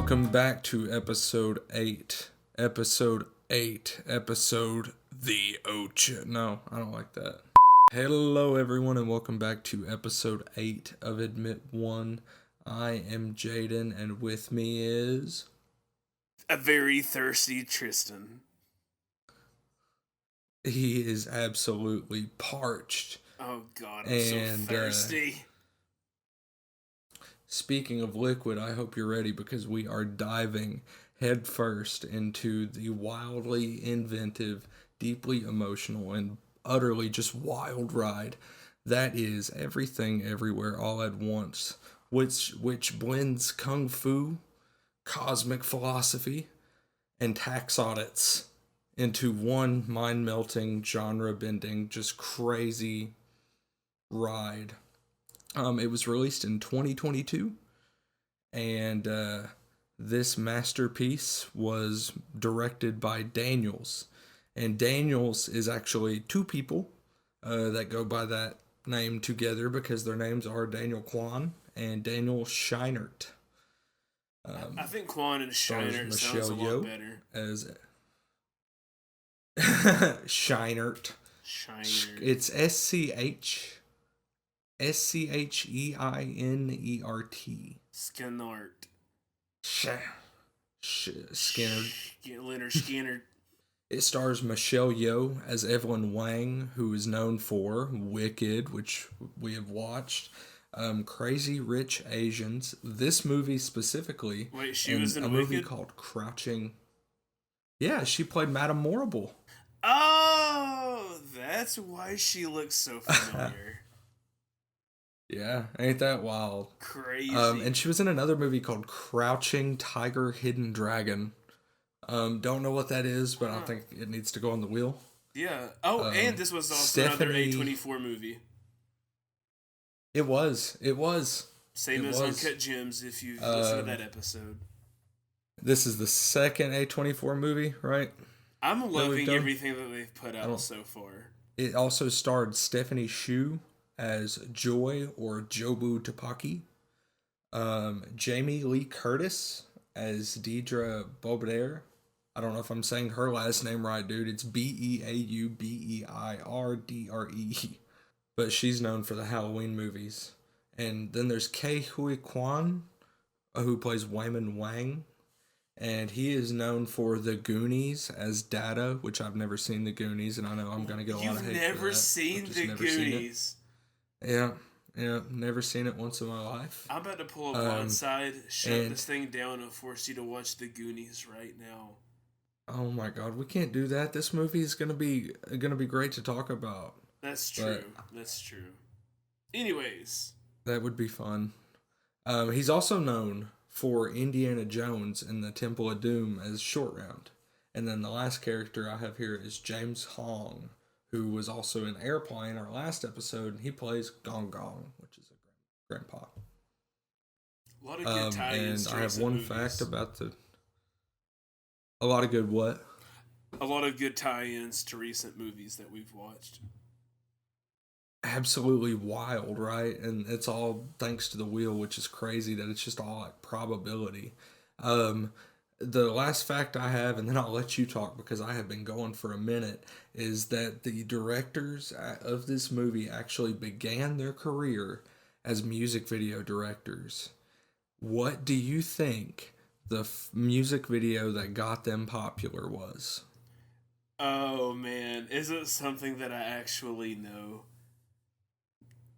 welcome back to episode 8. Episode The Ocha. No, I don't like that. Hello, everyone, and welcome back to episode 8 of Admit 1. I am Jadon, and with me is... a very thirsty Tristan. He is absolutely parched. Oh, God, I'm so thirsty. Speaking of liquid, I hope you're ready because we are diving headfirst into the wildly inventive, deeply emotional, and utterly just wild ride that is Everything Everywhere All at Once, which blends kung fu, cosmic philosophy, and tax audits into one mind-melting, genre-bending, just crazy ride. It was released in 2022, and this masterpiece was directed by Daniels. And Daniels is actually two people that go by that name together because their names are Daniel Kwan and Daniel Scheinert. I think Kwan and Scheinert sounds a lot better. As Scheinert. It's Scheinert. Skinnart. Skinner. Leonard Skinner. It stars Michelle Yeoh as Evelyn Wang, who is known for Wicked, which we have watched, Crazy Rich Asians. This movie specifically. Wait, she was in a Wicked? movie called Crouching. Yeah, she played Madame Morrible. Oh, that's why she looks so familiar. Yeah, ain't that wild? Crazy. And she was in another movie called Crouching Tiger, Hidden Dragon. Don't know what that is, but I think it needs to go on the wheel. Yeah. Oh, and this was also another A24 movie. It was. Same as Uncut Gems, if you've listened to that episode. This is the second A24 movie, right? I'm loving everything that they've put out so far. It also starred Stephanie Hsu as Joy or Jobu Tupaki, Jamie Lee Curtis as Deidre Beaudere. I don't know if I'm saying her last name right, dude. It's Beaubeirdre. But she's known for the Halloween movies. And then there's Ke Huy Quan, who plays Wayman Wang. And he is known for The Goonies as Data, which I've never seen The Goonies, and I know I'm going to get a lot of hate for that. You've never seen The Goonies? Yeah, never seen it once in my life. I'm about to pull a blindside, shut this thing down, and force you to watch The Goonies right now. Oh my God, we can't do that. This movie is gonna be great to talk about. That's true. That's true. Anyways, that would be fun. He's also known for Indiana Jones and the Temple of Doom as Short Round, and then the last character I have here is James Hong, who was also in Airplane, our last episode, and he plays Gong Gong, which is a grandpa. A lot of good tie-ins. And I have one fact about a lot of good what? A lot of good tie-ins to recent movies that we've watched. Absolutely wild, right? And it's all thanks to the wheel, which is crazy that it's just all like probability. The last fact I have, and then I'll let you talk because I have been going for a minute, is that the directors of this movie actually began their career as music video directors. What do you think the music video that got them popular was? Oh, man. Is it something that I actually know?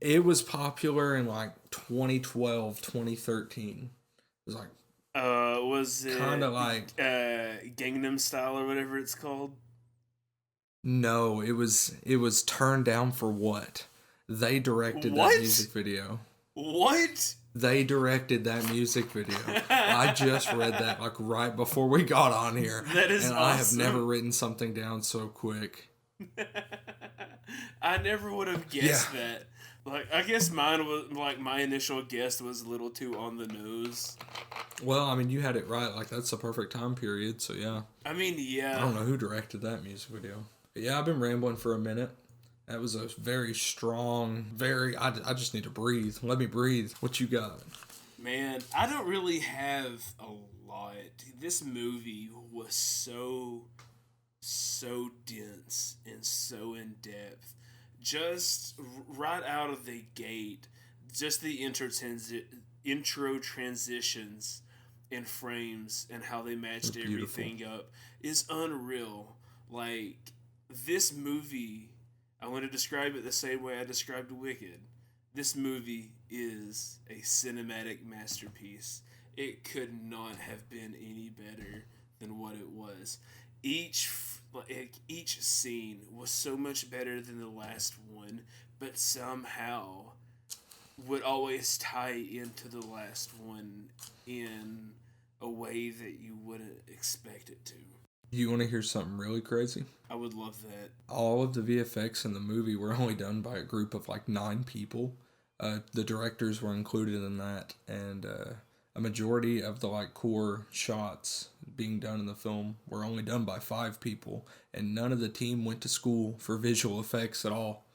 It was popular in like 2012, 2013. It was like... was it kind of like Gangnam Style or whatever it's called? No, it was Turned Down for What? They directed that music video. What? They directed that music video. I just read that like right before we got on here. That is awesome. I have never written something down so quick. I never would have guessed that. Like, I guess mine was, like, my initial guess was a little too on the nose. Well, I mean, you had it right. Like, that's the perfect time period, so yeah. I mean, yeah. I don't know who directed that music video. But yeah, I've been rambling for a minute. That was a very strong, I just need to breathe. Let me breathe. What you got? Man, I don't really have a lot. This movie was so dense and so in depth. Just right out of the gate, just the intro transitions and frames and how they matched everything up is unreal. Like, this movie, I want to describe it the same way I described Wicked. This movie is a cinematic masterpiece. It could not have been any better than what it was. Each scene was so much better than the last one, but somehow would always tie into the last one in a way that you wouldn't expect it to. You want to hear something really crazy? I would love that. All of the VFX in the movie were only done by a group of like 9 people. The directors were included in that, and a majority of the like core shots being done in the film were only done by 5 people, and none of the team went to school for visual effects at all.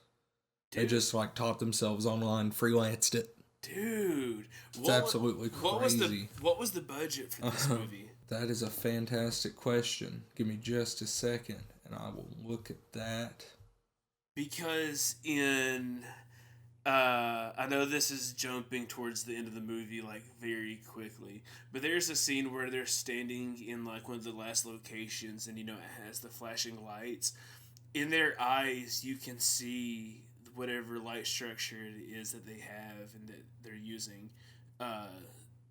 Dude. They just like taught themselves online, freelanced it. Dude, it's absolutely crazy. What was the budget for this movie? That is a fantastic question. Give me just a second, and I will look at that. Because in, I know this is jumping towards the end of the movie, like, very quickly, but there's a scene where they're standing in, like, one of the last locations, and, you know, it has the flashing lights. In their eyes, you can see whatever light structure it is that they have and that they're using,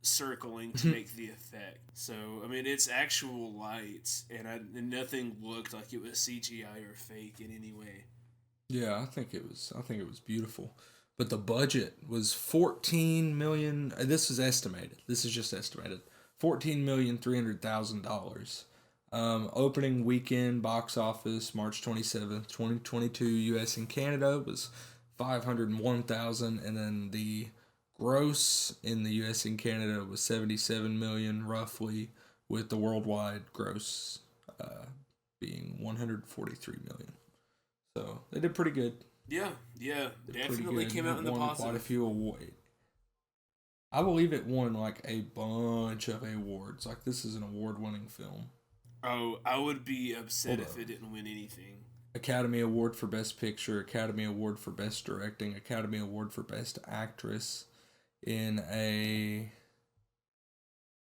circling to make the effect. So, I mean, it's actual lights, and nothing looked like it was CGI or fake in any way. Yeah, I think it was beautiful. But the budget was $14 million. This is estimated. This is just estimated. $14,300,000. Opening weekend box office March 27th, 2022, U.S. and Canada was $501,000, and then the gross in the U.S. and Canada was $77 million roughly, with the worldwide gross being $143 million. So they did pretty good. Yeah, definitely came out in the positive. Quite a few awards. I believe it won like a bunch of awards. Like, this is an award-winning film. Oh, I would be upset if it didn't win anything. Academy Award for Best Picture, Academy Award for Best Directing, Academy Award for Best Actress in a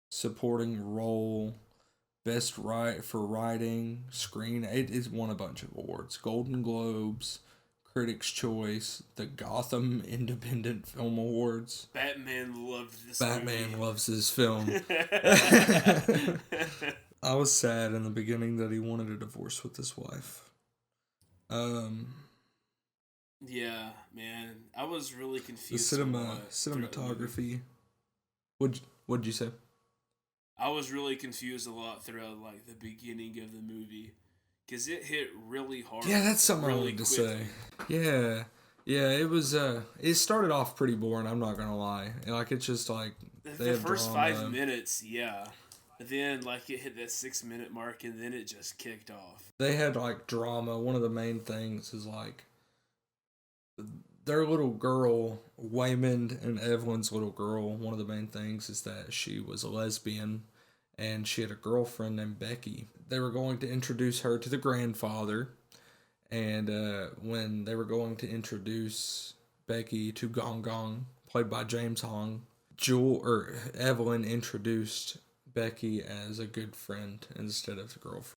Supporting Role, Best for Writing, Screen. It's won a bunch of awards. Golden Globes, Critics' Choice, the Gotham Independent Film Awards. Batman loves this Batman loves this film. I was sad in the beginning that he wanted a divorce with his wife. Yeah, man. I was really confused. The cinematography. What'd you say? I was really confused a lot throughout, like, the beginning of the movie. Because it hit really hard. Yeah, that's something really I wanted to say. Yeah, it was, it started off pretty boring, I'm not gonna lie. Like, it's just, like, the first 5 minutes, yeah. Then, like, it hit that 6-minute mark, and then it just kicked off. They had, like, drama. One of the main things is, like, their little girl, Waymond and Evelyn's little girl, one of the main things is that she was a lesbian, and she had a girlfriend named Becky. They were going to introduce her to the grandfather, and when they were going to introduce Becky to Gong Gong, played by James Hong, Evelyn introduced Becky as a good friend instead of the girlfriend.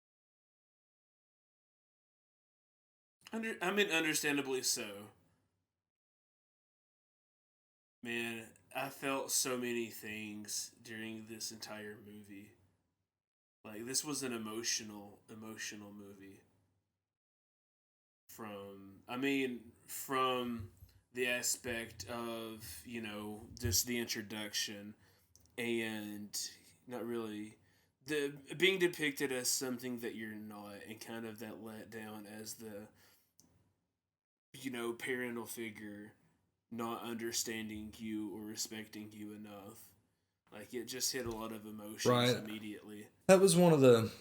Understandably so. Man, I felt so many things during this entire movie. Like, this was an emotional movie. From the aspect of, you know, just the introduction and not really the being depicted as something that you're not, and kind of that letdown as the, you know, parental figure not understanding you or respecting you enough. Like, it just hit a lot of emotions immediately. That was one of the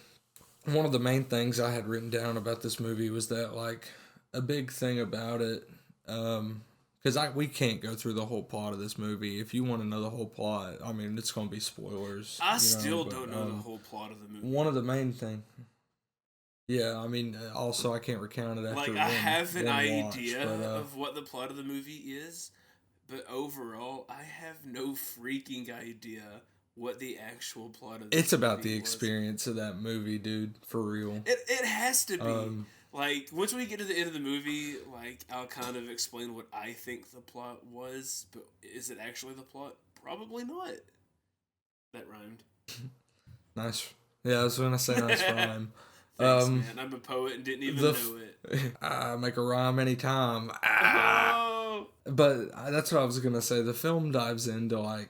main things I had written down about this movie, was that, like, a big thing about it, because we can't go through the whole plot of this movie. If you want to know the whole plot, I mean, it's gonna be spoilers. I still don't know the whole plot of the movie. One of the main thing. Yeah, I mean, also I can't recount it after Like, I have an idea watch, but, of what the plot of the movie is, but overall, I have no freaking idea what the actual plot of it's about the was. experience of that movie, dude, for real. It has to be. Like, once we get to the end of the movie, like, I'll kind of explain what I think the plot was, but is it actually the plot? Probably not. That rhymed. Nice. Yeah, I was gonna say nice rhyme. Thanks, man. I'm a poet and didn't even know it. I make a rhyme anytime. Oh! But that's what I was gonna say. The film dives into like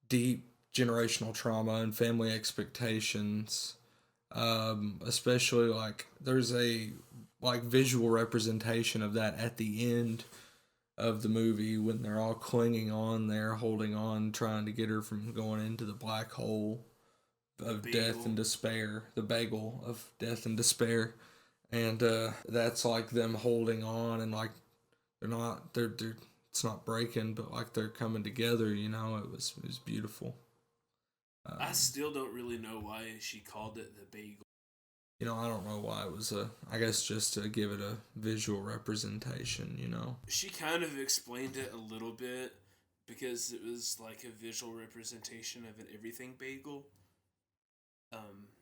deep generational trauma and family expectations. Especially like there's a like visual representation of that at the end of the movie when they're all clinging on there, holding on, trying to get her from going into the black hole of death and despair, the bagel of death and despair. And that's like them holding on, and like they're it's not breaking, but like they're coming together, you know. It was beautiful. I still don't really know why she called it the bagel. You know, I don't know why it was I guess just to give it a visual representation, you know. She kind of explained it a little bit because it was like a visual representation of an everything bagel.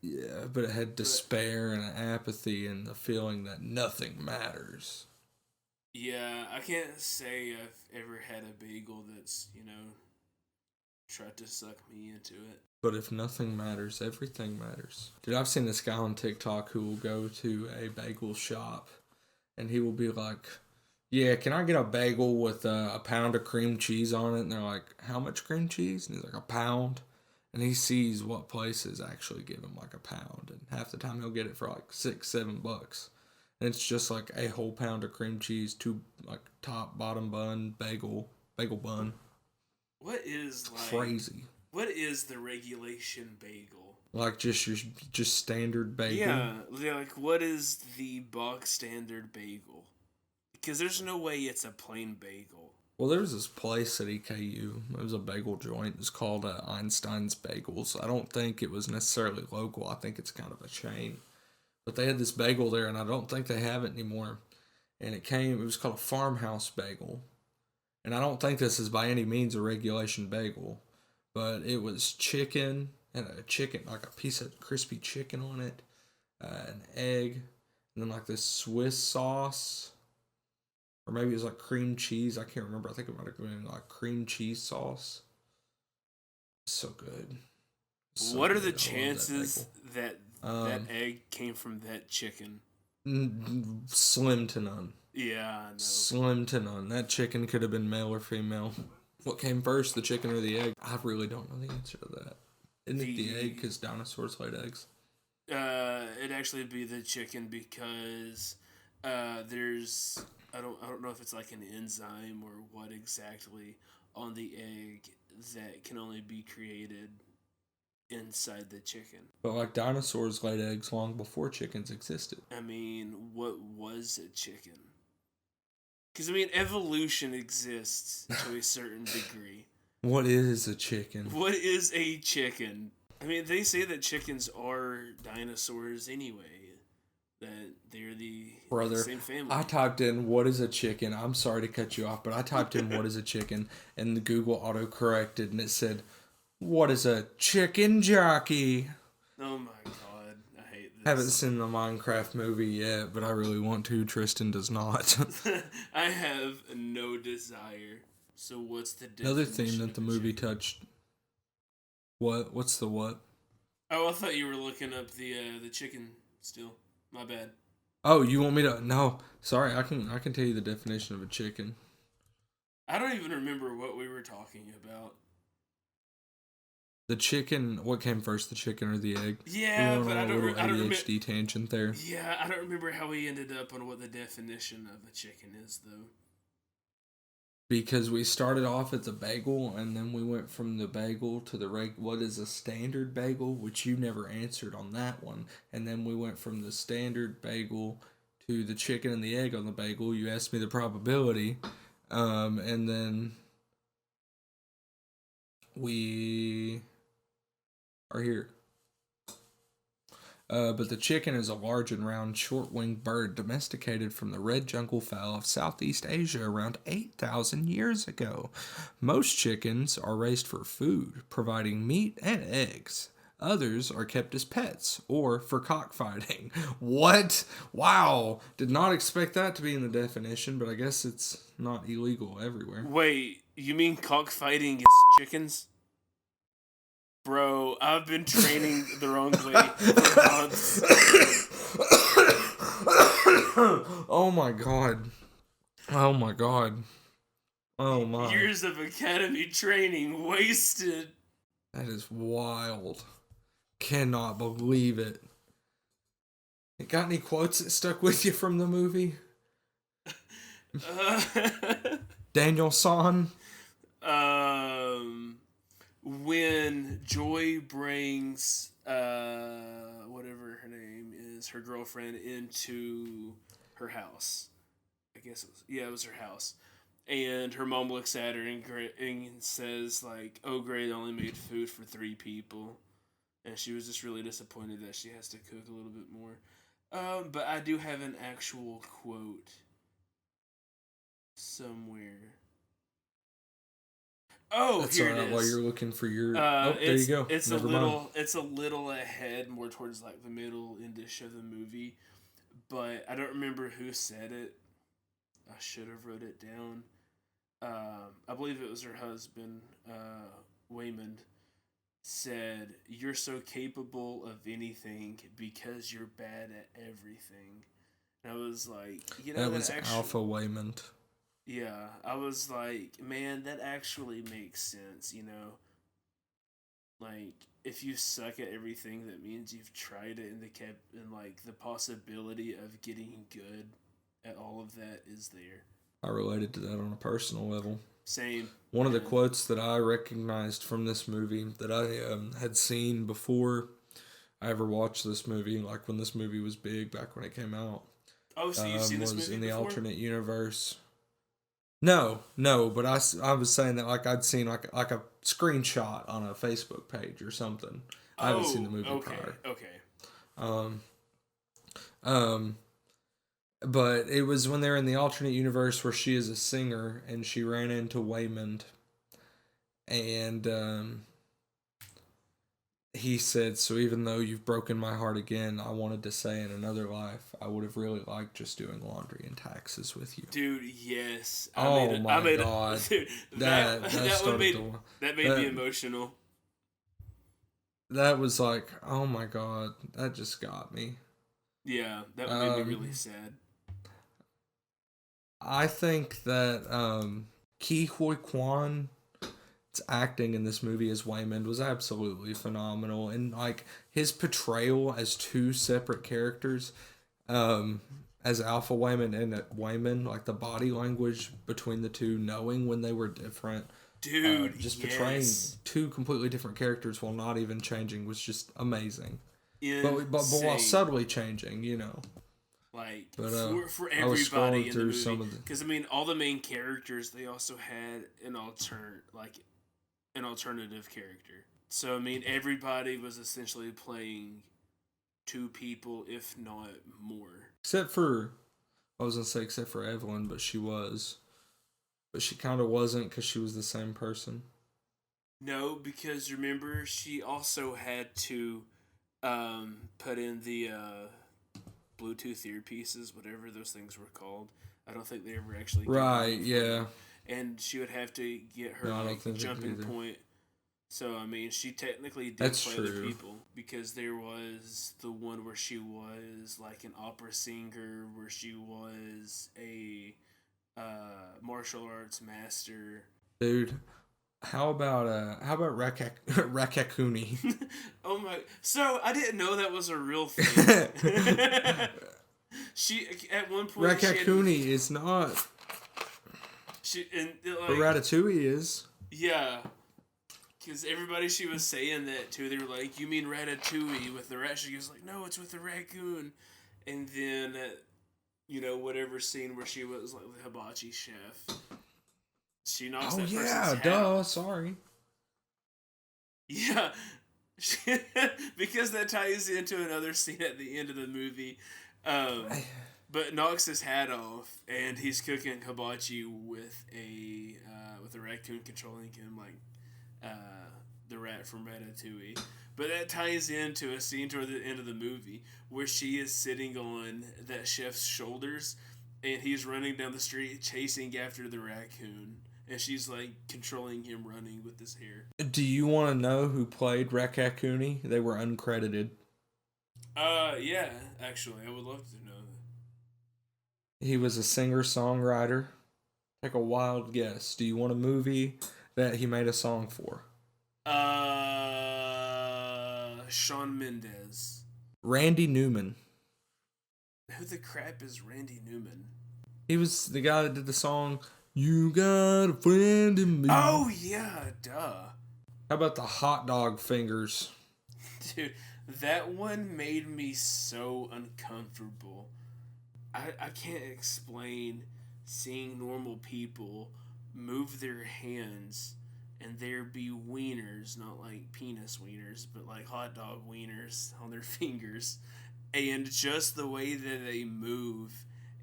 Yeah, but it had despair and apathy and the feeling that nothing matters. Yeah, I can't say I've ever had a bagel that's, tried to suck me into it. But if nothing matters, everything matters. Dude, I've seen this guy on TikTok who will go to a bagel shop and he will be like, yeah, can I get a bagel with a pound of cream cheese on it? And they're like, how much cream cheese? And he's like, a pound. And he sees what places actually give him like a pound. And half the time he'll get it for like $6-7. And it's just like a whole pound of cream cheese, 2 like top, bottom bun, bagel bun. What is like crazy? What is the regulation bagel? Like just standard bagel? Yeah, like what is the box standard bagel? Because there's no way it's a plain bagel. Well, there's this place at EKU. It was a bagel joint. It's called Einstein's Bagels. I don't think it was necessarily local. I think it's kind of a chain. But they had this bagel there, and I don't think they have it anymore. And it was called a farmhouse bagel. And I don't think this is by any means a regulation bagel. But it was chicken, and like a piece of crispy chicken on it, an egg, and then like this Swiss sauce. Or maybe it was like cream cheese. I can't remember. I think it might have been like cream cheese sauce. So good. What are the chances that egg came from that chicken? Slim to none. Yeah, I know. Slim to none. That chicken could have been male or female. What came first, the chicken or the egg? I really don't know the answer to that. Isn't it the egg because dinosaurs laid eggs? It'd actually be the chicken because there's... I don't know if it's like an enzyme or what exactly on the egg that can only be created inside the chicken. But like dinosaurs laid eggs long before chickens existed. I mean, what was a chicken? Because I mean, evolution exists to a certain degree. What is a chicken? What is a chicken? I mean, they say that chickens are dinosaurs anyway. That they're the same family. I typed in what is a chicken. I'm sorry to cut you off, but I typed in what is a chicken, and the Google auto-corrected, and it said, what is a chicken jockey? Oh my god, I hate this. Haven't seen the Minecraft movie yet, but I really want to. Tristan does not. I have no desire. So what's the definition? Another theme that the movie touched. What? What's the what? Oh, I thought you were looking up the chicken still. My bad. Oh, you want me to? No, sorry. I can tell you the definition of a chicken. I don't even remember what we were talking about. The chicken. What came first, the chicken or the egg? Yeah, but I don't remember. ADHD tangent there. Yeah, I don't remember how we ended up on what the definition of a chicken is, though. Because we started off at the bagel, and then we went from the bagel to the what is a standard bagel, which you never answered on that one. And then we went from the standard bagel to the chicken and the egg on the bagel. You asked me the probability. And then we are here. But the chicken is a large and round short-winged bird domesticated from the red jungle fowl of Southeast Asia around 8,000 years ago. Most chickens are raised for food, providing meat and eggs. Others are kept as pets or for cockfighting. What? Wow. Did not expect that to be in the definition, but I guess it's not illegal everywhere. Wait, you mean cockfighting is chickens? Bro, I've been training the wrong way for months. Oh my god. Oh my god. Oh my. Years of academy training wasted. That is wild. Cannot believe it. You got any quotes that stuck with you from the movie? Daniel San? When Joy brings whatever her name is, her girlfriend, into her house. I guess it was her house. And her mom looks at her and says like, "Oh great, I only made food for 3 people." And she was just really disappointed that she has to cook a little bit more. But I do have an actual quote somewhere. Oh, That's here all right, it is. while you're looking for your... there you go. It's Never a mind. little. It's a little ahead, more towards like the middle indish of the movie, but I don't remember who said it. I should have wrote it down. I believe it was her husband, Waymond, said, "You're so capable of anything because you're bad at everything." And I was like, That was Alpha Waymond. Yeah, I was like, man, that actually makes sense, Like, if you suck at everything, that means you've tried it, and like the possibility of getting good at all of that is there. I related to that on a personal level. Same. One of the quotes that I recognized from this movie that I had seen before I ever watched this movie, like when this movie was big back when it came out. Oh, so you've seen this movie was in the before? alternate universe. No, but I was saying that like I'd seen like a screenshot on a Facebook page or something. I haven't seen the movie prior. Okay. But it was when they're in the alternate universe where she is a singer and she ran into Waymond, and he said, "So even though you've broken my heart again, I wanted to say in another life, I would have really liked just doing laundry and taxes with you." Dude, yes. Oh my god. Dude, that made me emotional. That was like, oh my god, that just got me. Yeah, that made me really sad. I think that Ke Huy Quan's acting in this movie as Waymond was absolutely phenomenal, and like his portrayal as 2 separate characters, as Alpha Waymond and Waymond, like the body language between the two, knowing when they were different, dude, just portraying 2 completely different characters while not even changing was just amazing. But while subtly changing, Like, but, for I was everybody scrolling in through the movie. some of the... Because, I mean, all the main characters, they also had an alternative character. So, I mean, everybody was essentially playing 2 people, if not more. Except for Evelyn, but she was. But she kind of wasn't because she was the same person. No, because remember, she also had to put in the Bluetooth earpieces, whatever those things were called. I don't think they ever actually right. Yeah. And she would have to get her jumping point. So I mean, she technically did play other people because there was the one where she was like an opera singer, where she was a martial arts master. Dude, how about Rakakuni? Oh my! So I didn't know that was a real thing. She at one point Rakakuni is not. But Ratatouille is. Yeah, because everybody she was saying that to, they were like, "You mean Ratatouille with the rat?" She was like, "No, it's with the raccoon." And then, whatever scene where she was like the hibachi chef. She knocks Oh that person's yeah, hat duh. off. Sorry. Yeah, because that ties into another scene at the end of the movie. Um, but knocks his hat off, and he's cooking hibachi with a raccoon controlling him, like the rat from Ratatouille. But that ties into a scene toward the end of the movie where she is sitting on that chef's shoulders, and he's running down the street chasing after the raccoon, and she's like controlling him running with his hair. Do you want to know who played Rakakuni? They were uncredited. Yeah, actually, I would love to know. He was a singer songwriter. Take a wild guess. Do you want a movie that he made a song for? Shawn Mendes. Randy Newman. Who the crap is Randy Newman? He was the guy that did the song "You Got a Friend in Me." Oh yeah, duh. How about the hot dog fingers? Dude, that one made me so uncomfortable. I can't explain seeing normal people move their hands and there be wieners, not like penis wieners, but like hot dog wieners on their fingers. And just the way that they move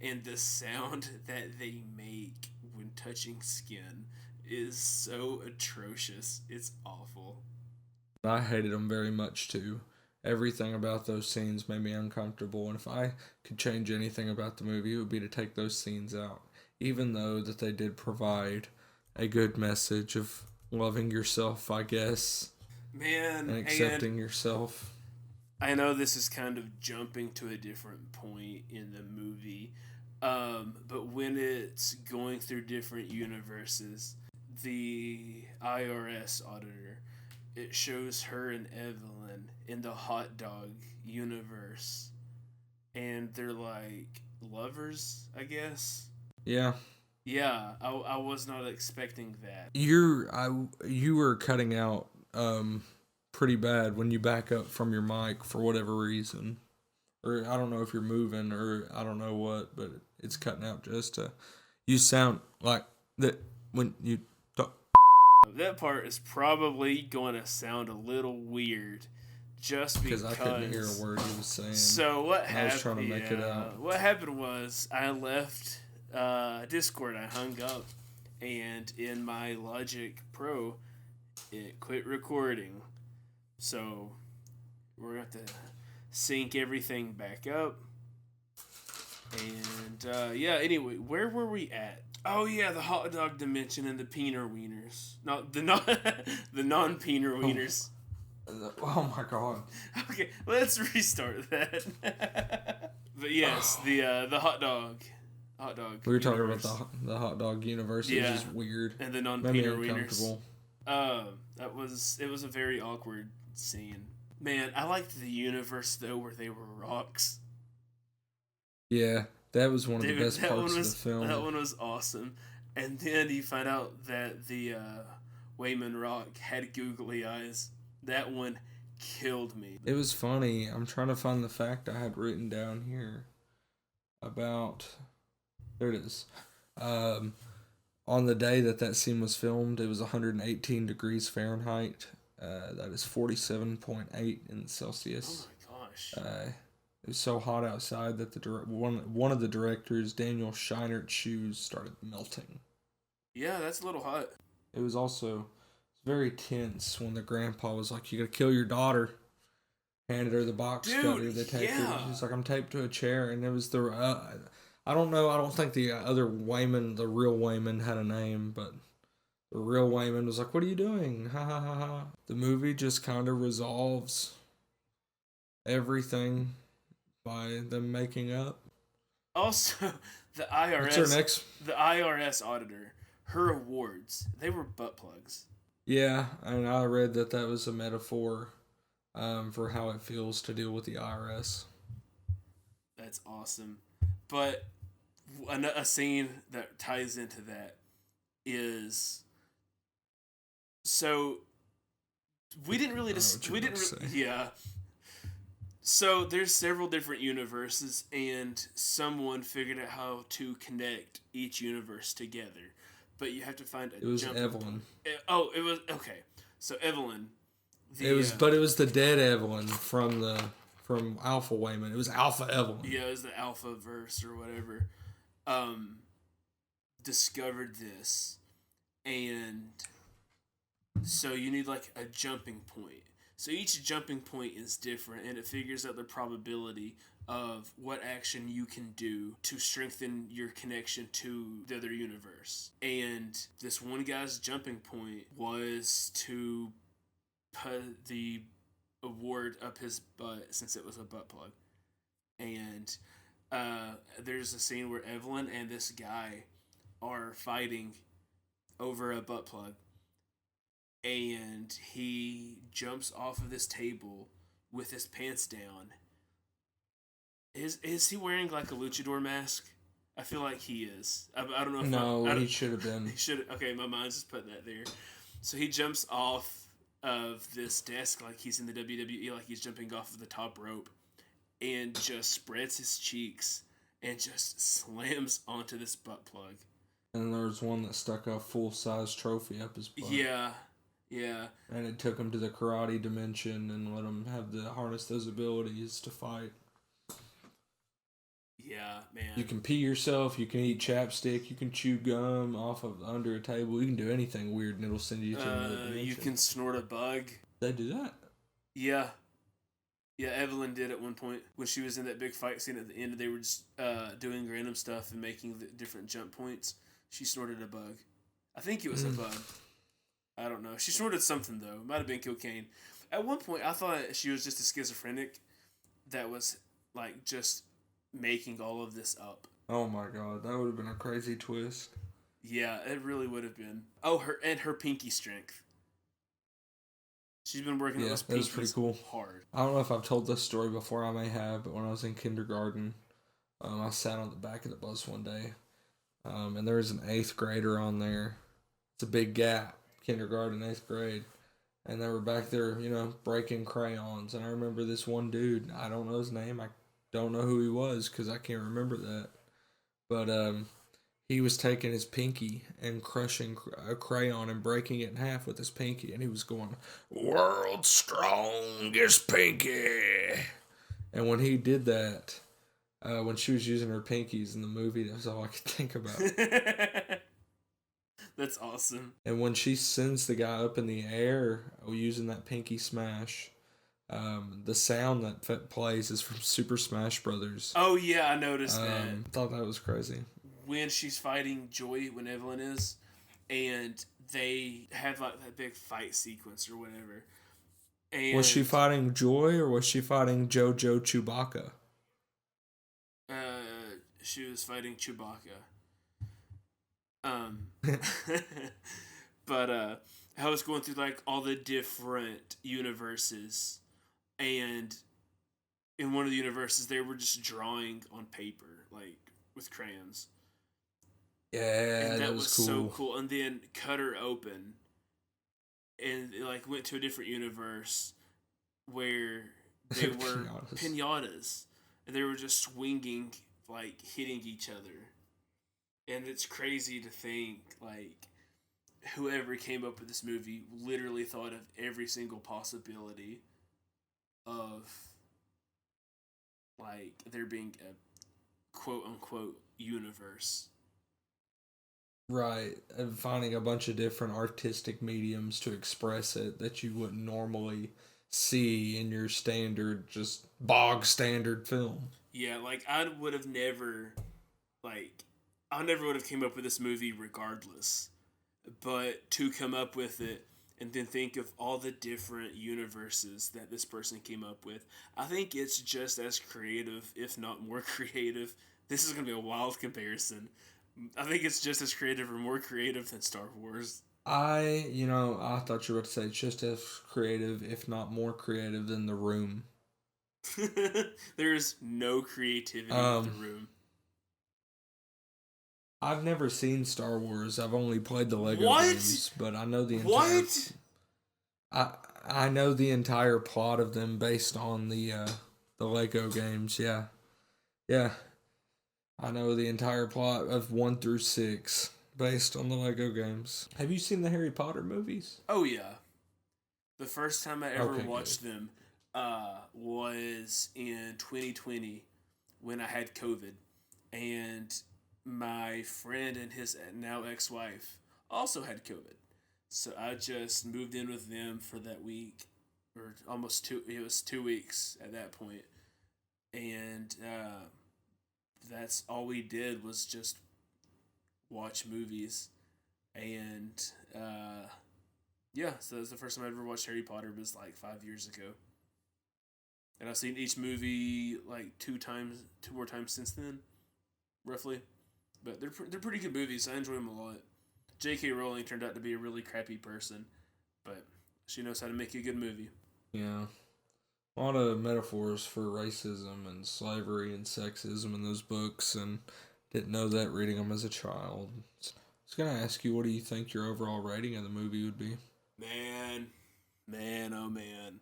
and the sound that they make when touching skin is so atrocious. It's awful. I hated them very much too. Everything about those scenes made me uncomfortable, and if I could change anything about the movie, it would be to take those scenes out. Even though that they did provide a good message of loving yourself, I guess, Man, and accepting yourself. I know this is kind of jumping to a different point in the movie, but when it's going through different universes, the IRS auditor, it shows her and Evelyn in the hot dog universe, and they're like lovers, I guess. Yeah, Yeah, I was not expecting that. you were cutting out pretty bad when you back up from your mic for whatever reason, or I don't know if you're moving or I don't know what, but it's cutting out just to. You sound like that when you talk. That part is probably going to sound a little weird, just Because I couldn't hear a because. word he was saying. So what happened? I was trying to make it out. What happened was I left Discord. I hung up, and in my Logic Pro, it quit recording. So we're going to have to sync everything back up. And yeah, anyway, where were we at? Oh yeah, the hot dog dimension and the peener wieners. Not the non the non peener wieners. Oh my god. Okay, let's restart that. But yes, the hot dog. We were talking universe. about the hot dog universe. It Yeah. was just weird. And the non Made me peener wieners. uncomfortable. It was a very awkward scene. Man, I liked the universe though where they were rocks. Yeah, that was one of the Dude, best parts of the film. That one was awesome. And then you find out that the Wayman Rock had googly eyes. That one killed me. It was funny. I'm trying to find the fact I had written down here about. There it is. On the day that scene was filmed, it was 118 degrees Fahrenheit. That is 47.8 in Celsius. Oh my gosh. It was so hot outside that one of the directors, Daniel Scheinert's shoes started melting. Yeah, that's a little hot. It was also very tense when the grandpa was like, "You gotta kill your daughter." Handed her the box cutter. They taped her. She's like, "I'm taped to a chair," and it was the. I don't know. I don't think the other Wayman, the real Wayman, had a name, but the real Wayman was like, "What are you doing?" Ha ha ha ha. The movie just kind of resolves everything by them making up. Also, the IRS auditor, her awards, they were butt plugs. Yeah, and I read that was a metaphor for how it feels to deal with the IRS. That's awesome. But a scene that ties into that is so we didn't really yeah. So there's several different universes, and someone figured out how to connect each universe together. but you have to find a It was jumping Evelyn. point. Oh, it was okay. So Evelyn, It was, but it was the dead Evelyn from Alpha Wayman. It was Alpha Evelyn. yeah, it was the Alpha verse or whatever. Um, discovered this, and so you need like a jumping point. So each jumping point is different, and it figures out the probability of what action you can do to strengthen your connection to the other universe. And this one guy's jumping point was to put the award up his butt, since it was a butt plug. And there's a scene where Evelyn and this guy are fighting over a butt plug, and he jumps off of this table with his pants down. Is he wearing like a luchador mask? I feel like he is. I don't know if No, he should have been. He should. Okay, my mind's just putting that there. So he jumps off of this desk like he's in the WWE, like he's jumping off of the top rope, and just spreads his cheeks and just slams onto this butt plug. And there was one that stuck a full-size trophy up his butt. Yeah, yeah. And it took him to the karate dimension and let him have to harness those abilities to fight. Yeah, man. You can pee yourself, you can eat chapstick, you can chew gum off of under a table, you can do anything weird and it'll send you to another dimension. You can snort a bug. They do that? Yeah. Yeah, Evelyn did at one point when she was in that big fight scene at the end. They were just doing random stuff and making the different jump points. She snorted a bug. I think it was a bug. I don't know. She snorted something, though. It might have been cocaine. At one point, I thought she was just a schizophrenic that was, like, just making all of this up. Oh my god, that would have been a crazy twist. Yeah, it really would have been. Oh, her pinky strength. She's been working on those pinkies. That was pretty cool. Hard. I don't know if I've told this story before, I may have, but when I was in kindergarten, I sat on the back of the bus one day, and there was an 8th grader on there. It's a big gap, kindergarten, 8th grade. And they were back there, breaking crayons. And I remember this one dude, I don't know his name, I don't know who he was because I can't remember that. But he was taking his pinky and crushing a crayon and breaking it in half with his pinky. And he was going, "World's strongest pinky." And when he did that, when she was using her pinkies in the movie, that was all I could think about. That's awesome. And when she sends the guy up in the air using that pinky smash, the sound that plays is from Super Smash Brothers. Oh yeah, I noticed that. Thought that was crazy. When she's fighting Joy, when Evelyn is, and they have like that big fight sequence or whatever. And was she fighting Joy or was she fighting JoJo Chewbacca? She was fighting Chewbacca. But I was going through like all the different universes, and in one of the universes they were just drawing on paper, like with crayons. Yeah, and that was cool. So cool. And then cut her open, and it, like went to a different universe where they were pinatas, and they were just swinging, like hitting each other. And it's crazy to think, like, whoever came up with this movie literally thought of every single possibility of, like, there being a quote-unquote universe. Right, and finding a bunch of different artistic mediums to express it that you wouldn't normally see in your standard, just bog standard film. Yeah, like, I would have never, like... I never would have came up with this movie regardless. But to come up with it and then think of all the different universes that this person came up with, I think it's just as creative, if not more creative. This is going to be a wild comparison. I think it's just as creative or more creative than Star Wars. I thought you were about to say it's just as creative, if not more creative than The Room. There's no creativity in The Room. I've never seen Star Wars. I've only played the Lego games, but I know the entire. What? I know the entire plot of them based on the Lego games. Yeah. I know the entire plot of 1 through 6 Based on the Lego games. Have you seen the Harry Potter movies? Oh yeah, the first time I ever Okay, watched them was in 2020 when I had COVID, and my friend and his now ex-wife also had COVID. So I just moved in with them for that week, or almost two. It was 2 weeks at that point, and that's all we did was just watch movies. And yeah, so that was the first time I ever watched Harry Potter. Was like 5 years ago, and I've seen each movie like two more times since then, roughly. But they're pretty good movies. I enjoy them a lot. J.K. Rowling turned out to be a really crappy person, but she knows how to make a good movie. Yeah. A lot of metaphors for racism and slavery and sexism in those books, and didn't know that reading them as a child. I was going to ask you, what do you think your overall rating of the movie would be? Man, oh man.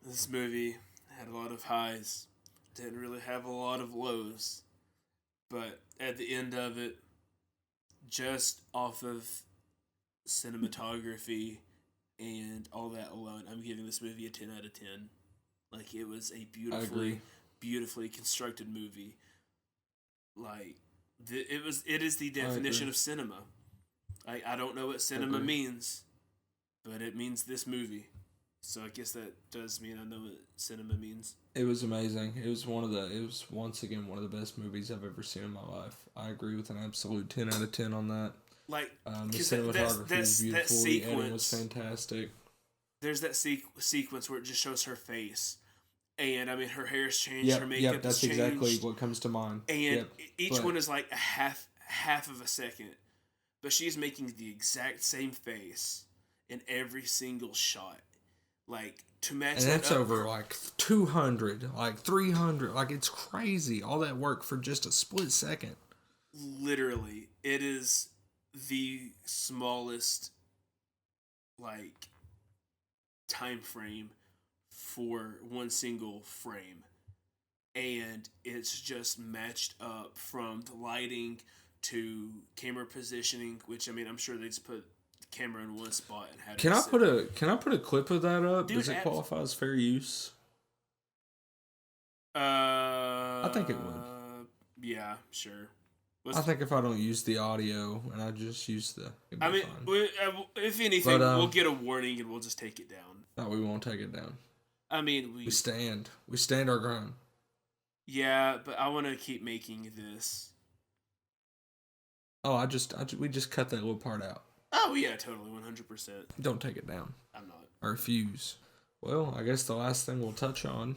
This movie had a lot of highs, didn't really have a lot of lows, but at the end of it, just off of cinematography and all that alone, I'm giving this movie a 10 out of 10. Like, it was a beautifully constructed movie. Like, it is the definition of cinema. I don't know what cinema means, but it means this movie. So I guess that does mean I know what cinema means. It was amazing. It was once again one of the best movies I've ever seen in my life. I agree with an absolute 10 out of 10 on that. Like, the cinematography was beautiful. That sequence, the editing was fantastic. There's that sequence where it just shows her face. And, I mean, her hair's changed, her makeup that's has changed. exactly what comes to mind. And each one is like a half of a second. But she's making the exact same face in every single shot. Like, to match and that's over like 200, like 300, like it's crazy. All that work for just a split second. Literally, it is the smallest, like, time frame for one single frame. And it's just matched up from the lighting to camera positioning, which, I mean, I'm sure they just put camera in one spot and had Can I put a clip of that up? Dude, does it qualify as fair use? I think it would. Yeah, sure. I think if I don't use the audio and I just use I mean, if anything, we'll get a warning and we'll just take it down. No, we won't take it down. I mean, we stand our ground. Yeah, but I want to keep making this. Oh, we just cut that little part out. Oh, yeah, totally, 100%. Don't take it down. I'm not. I refuse. Well, I guess the last thing we'll touch on,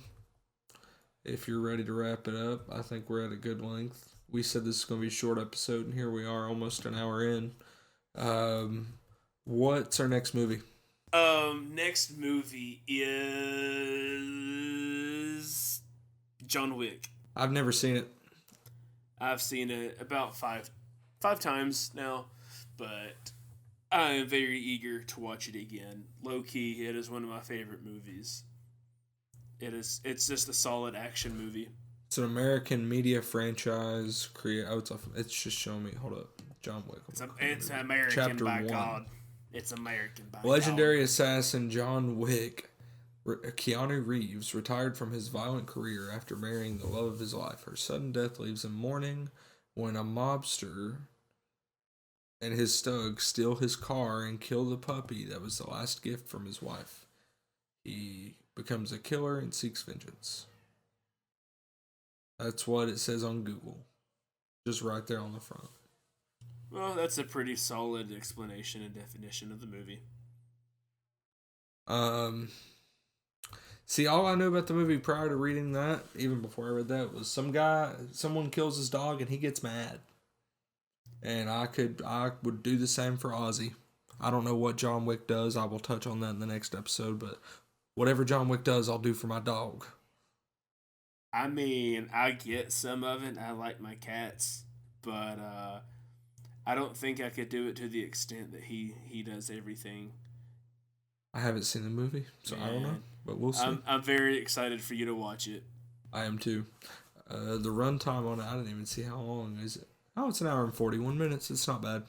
if you're ready to wrap it up, I think we're at a good length. We said this is going to be a short episode, and here we are almost an hour in. What's our next movie? Next movie is John Wick. I've never seen it. I've seen it about five times now, but I am very eager to watch it again. Low key, it is one of my favorite movies. It's just a solid action movie. It's an American media franchise. It's just showing me. Hold up, John Wick. It's American. Chapter by 1. God. It's American by Legendary God. Assassin John Wick, Keanu Reeves, retired from his violent career after marrying the love of his life. Her sudden death leaves him mourning when a mobster and his thugs steal his car and kill the puppy that was the last gift from his wife. He becomes a killer and seeks vengeance. That's what it says on Google. Just right there on the front. Well, that's a pretty solid explanation and definition of the movie. See, all I knew about the movie prior to reading that, even before I read that, was someone kills his dog and he gets mad. And I would do the same for Ozzy. I don't know what John Wick does. I will touch on that in the next episode, but whatever John Wick does, I'll do for my dog. I mean, I get some of it. I like my cats, but I don't think I could do it to the extent that he does everything. I haven't seen the movie, so I don't know, but we'll see. I'm very excited for you to watch it. I am too. The runtime on it, I didn't even see how long is it. Oh, it's an hour and 41 minutes. It's not bad.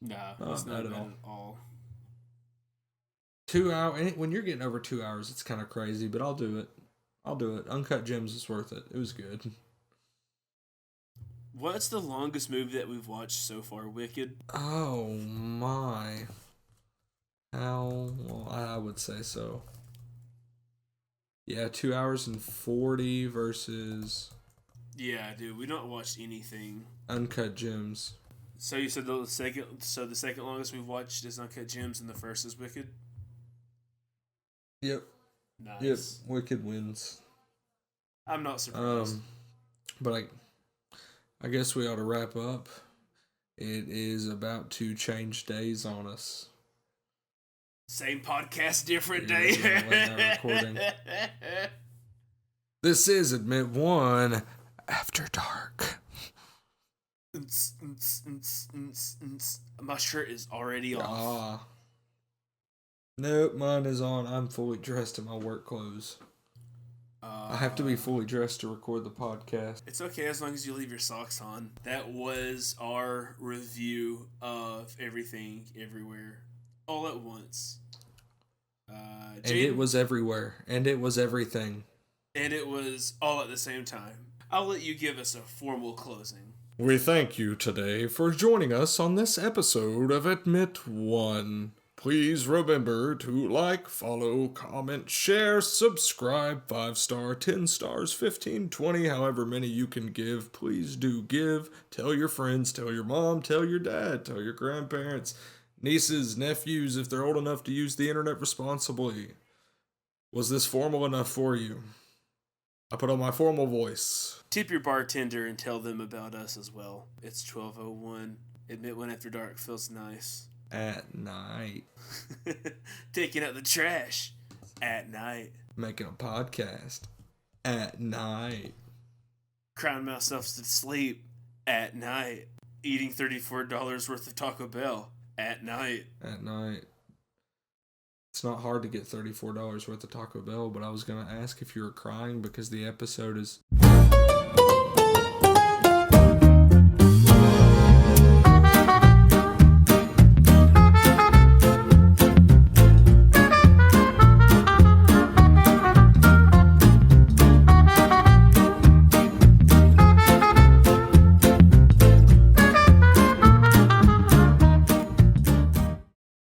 Nah, Not it's not bad bad at at all. 2 hours. When you're getting over 2 hours, it's kind of crazy, but I'll do it. I'll do it. Uncut Gems is worth it. It was good. What's the longest movie that we've watched so far? Wicked? Oh my. How? Well, I would say so. Yeah, 2 hours and 40 versus Yeah, dude, we don't watch anything. Uncut Gems. So you said the second longest we've watched is Uncut Gems and the first is Wicked? Yep. Nice. Yep. Wicked wins. I'm not surprised. But I guess we ought to wrap up. It is about to change days on us. Same podcast, different Yeah, day. late night recording. This is Admit One After Dark. My shirt is already off. Ah. Nope, mine is on. I'm fully dressed in my work clothes. I have to be fully dressed to record the podcast. It's okay as long as you leave your socks on. That was our review of Everything Everywhere all at once. And it was everywhere. And it was everything. And it was all at the same time. I'll let you give us a formal closing. We thank you today for joining us on this episode of Admit One. Please remember to like, follow, comment, share, subscribe, 5-star, 10 stars, 15, 20, however many you can give. Please do give. Tell your friends, tell your mom, tell your dad, tell your grandparents, nieces, nephews, if they're old enough to use the internet responsibly. Was this formal enough for you? I put on my formal voice. Tip your bartender and tell them about us as well. It's 12:01. Admit One After Dark feels nice. At night. Taking out the trash. At night. Making a podcast. At night. Crying myself to sleep. At night. Eating $34 worth of Taco Bell. At night. At night. It's not hard to get $34 worth of Taco Bell, but I was going to ask if you were crying because the episode is...